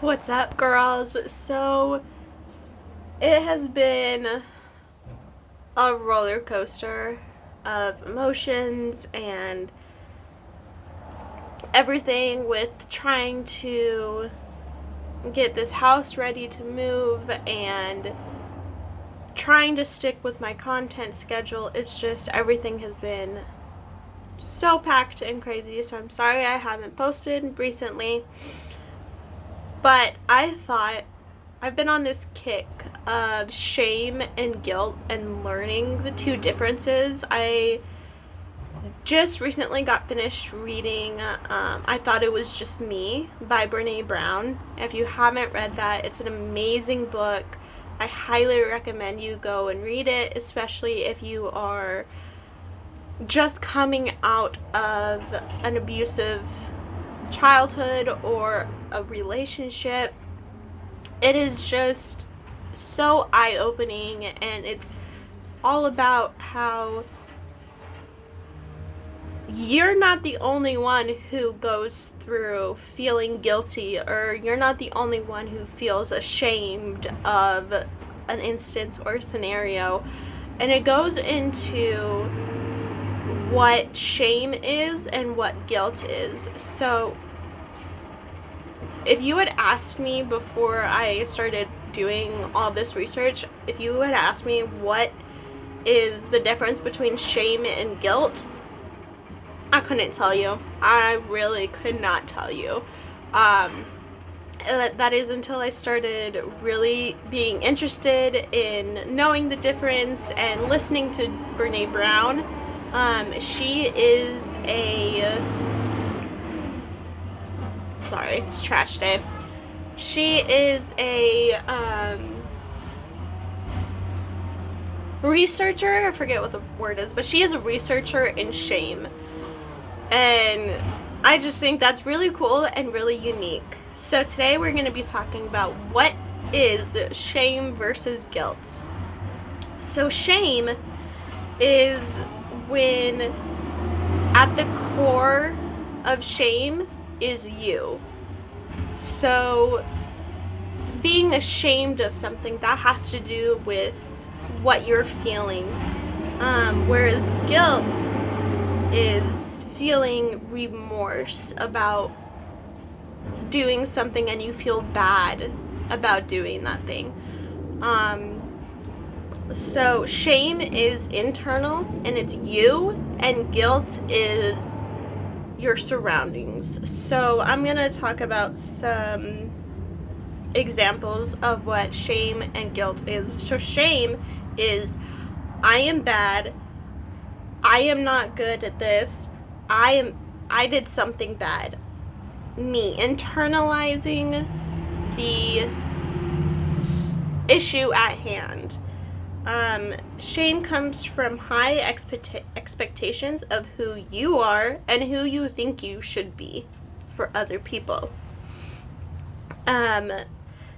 What's up, girls? So, it has been a roller coaster of emotions and everything with trying to get this house ready to move and trying to stick with my content schedule. It's just everything has been so packed and crazy, so I'm sorry I haven't posted recently. But I thought I've been on this kick of shame and guilt and learning the two differences. I just recently got finished reading I Thought It Was Just Me by Brene Brown. If you haven't read that, it's an amazing book. I highly recommend you go and read it, especially if you are just coming out of an abusive childhood or a relationship. It is just so eye-opening, and it's all about how you're not the only one who goes through feeling guilty, or you're not the only one who feels ashamed of an instance or scenario. And it goes into what shame is and what guilt is. So if you had asked me before I started doing all this research, if you had asked me what is the difference between shame and guilt, I couldn't tell you. I really could not tell you. That is until I started really being interested in knowing the difference and listening to Brene Brown. She is sorry, it's trash day. She is a researcher. I forget what the word is, but she is a researcher in shame. And I just think that's really cool and really unique. So today we're going to be talking about what is shame versus guilt. So shame is when at the core of shame is you. So being ashamed of something, that has to do with what you're feeling. Whereas guilt is feeling remorse about doing something and you feel bad about doing that thing. So shame is internal and it's you, and guilt is your surroundings. So I'm going to talk about some examples of what shame and guilt is. So shame is, I am bad, I am not good at this, I did something bad. Me internalizing the issue at hand. Shame comes from high expectations of who you are and who you think you should be for other people.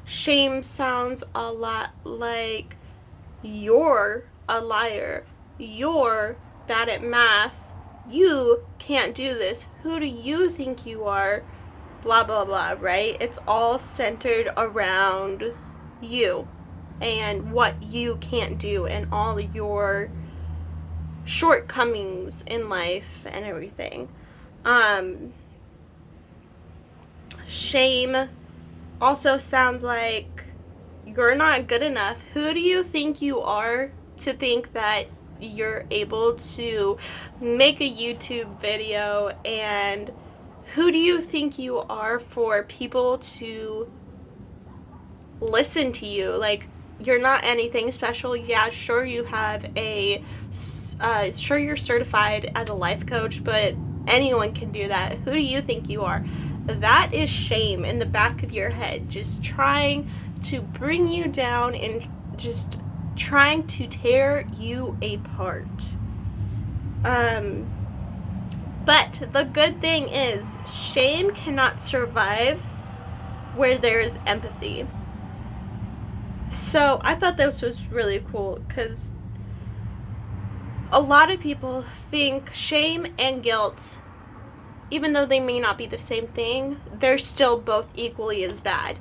Shame sounds a lot like, you're a liar, you're bad at math, you can't do this, who do you think you are, blah blah blah, right? It's all centered around you and what you can't do and all your shortcomings in life and everything. Shame also sounds like, you're not good enough. Who do you think you are to think that you're able to make a YouTube video? And who do you think you are for people to listen to you? Like, you're not anything special. Yeah, sure, you have sure you're certified as a life coach, but anyone can do that. Who do you think you are? That is shame in the back of your head, just trying to bring you down and just trying to tear you apart. But the good thing is, shame cannot survive where there is empathy. So I thought this was really cool because a lot of people think shame and guilt, even though they may not be the same thing, they're still both equally as bad.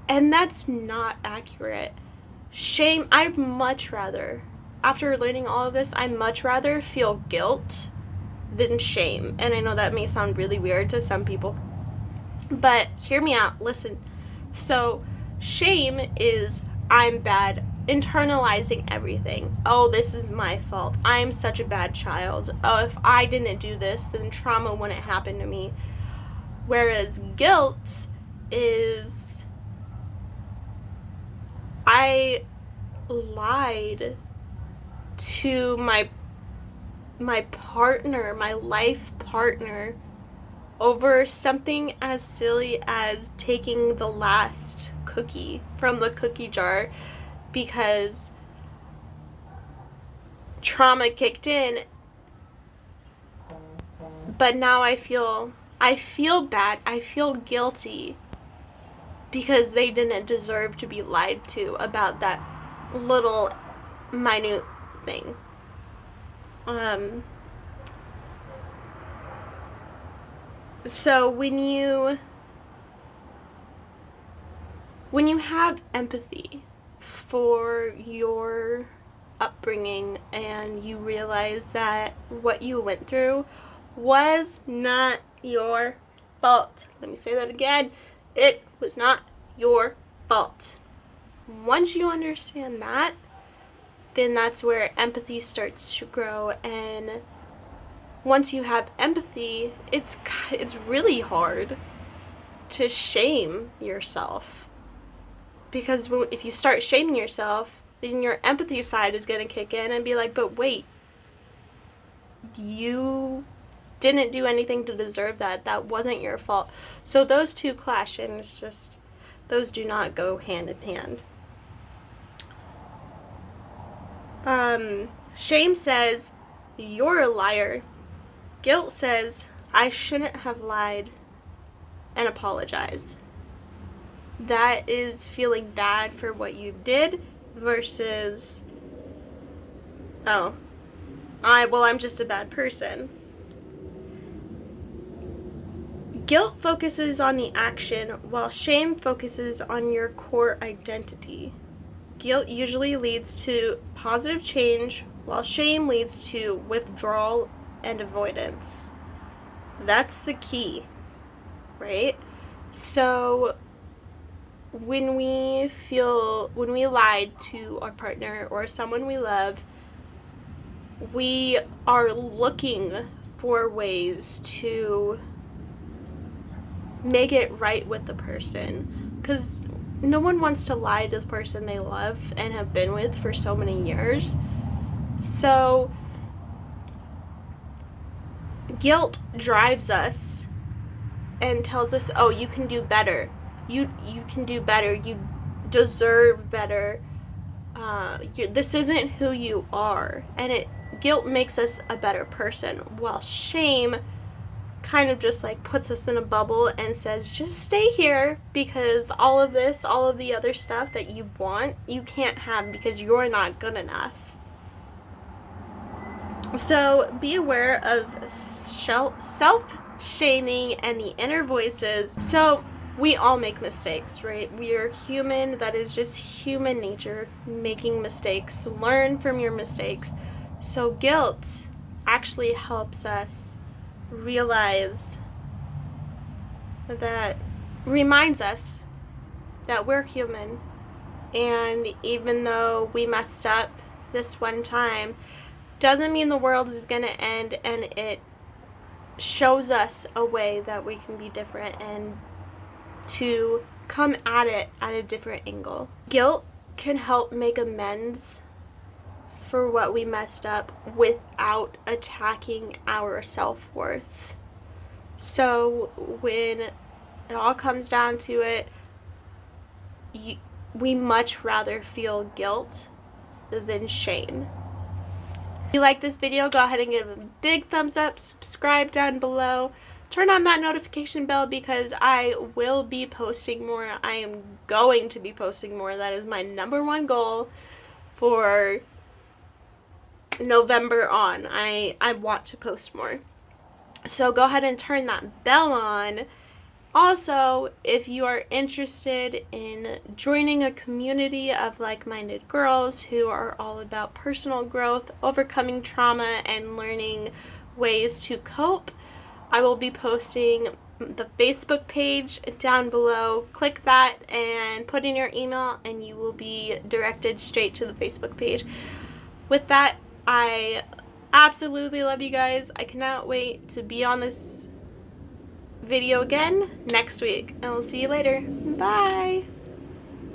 And that's not accurate. Shame, I'd much rather, after learning all of this, I'd much rather feel guilt than shame. And I know that may sound really weird to some people, but hear me out, listen. So, shame is I'm bad, internalizing everything. Oh, this is my fault. I'm such a bad child. Oh, if I didn't do this, then trauma wouldn't happen to me. Whereas guilt is I lied to my partner, my life partner, over something as silly as taking the last cookie from the cookie jar because trauma kicked in. But now I feel bad. I feel guilty because they didn't deserve to be lied to about that little minute thing. So when you have empathy for your upbringing and you realize that what you went through was not your fault. Let me say that again. It was not your fault. Once you understand that, then that's where empathy starts to grow. And once you have empathy, it's really hard to shame yourself. Because if you start shaming yourself, then your empathy side is going to kick in and be like, but wait, you didn't do anything to deserve that. That wasn't your fault. So those two clash, and it's just, those do not go hand in hand. Shame says, you're a liar. Guilt says, I shouldn't have lied, and apologize. That is feeling bad for what you did versus, I'm just a bad person. Guilt focuses on the action, while shame focuses on your core identity. Guilt usually leads to positive change, while shame leads to withdrawal and avoidance. That's the key, right? So when we lied to our partner or someone we love, we are looking for ways to make it right with the person, because no one wants to lie to the person they love and have been with for so many years. So guilt drives us and tells us, oh, you can do better. You can do better. You deserve better. This isn't who you are. And guilt makes us a better person, while shame kind of just like puts us in a bubble and says, just stay here, because all of the other stuff that you want, you can't have because you're not good enough. So be aware of self-shaming and the inner voices. So we all make mistakes, right? We are human. That is just human nature, making mistakes. Learn from your mistakes. So guilt actually helps us realize that, reminds us that we're human, and even though we messed up this one time, doesn't mean the world is gonna end, and it shows us a way that we can be different and to come at it at a different angle. Guilt can help make amends for what we messed up without attacking our self-worth. So when it all comes down to it, we much rather feel guilt than shame. If you like this video, go ahead and give it a big thumbs up, subscribe down below, turn on that notification bell, because I will be posting more. I am going to be posting more. That is my #1 goal for November on. I want to post more. So go ahead and turn that bell on, Also, if you are interested in joining a community of like-minded girls who are all about personal growth, overcoming trauma, and learning ways to cope, I will be posting the Facebook page down below. Click that and put in your email and you will be directed straight to the Facebook page. With that, I absolutely love you guys. I cannot wait to be on this video again next week. And we'll see you later. Bye!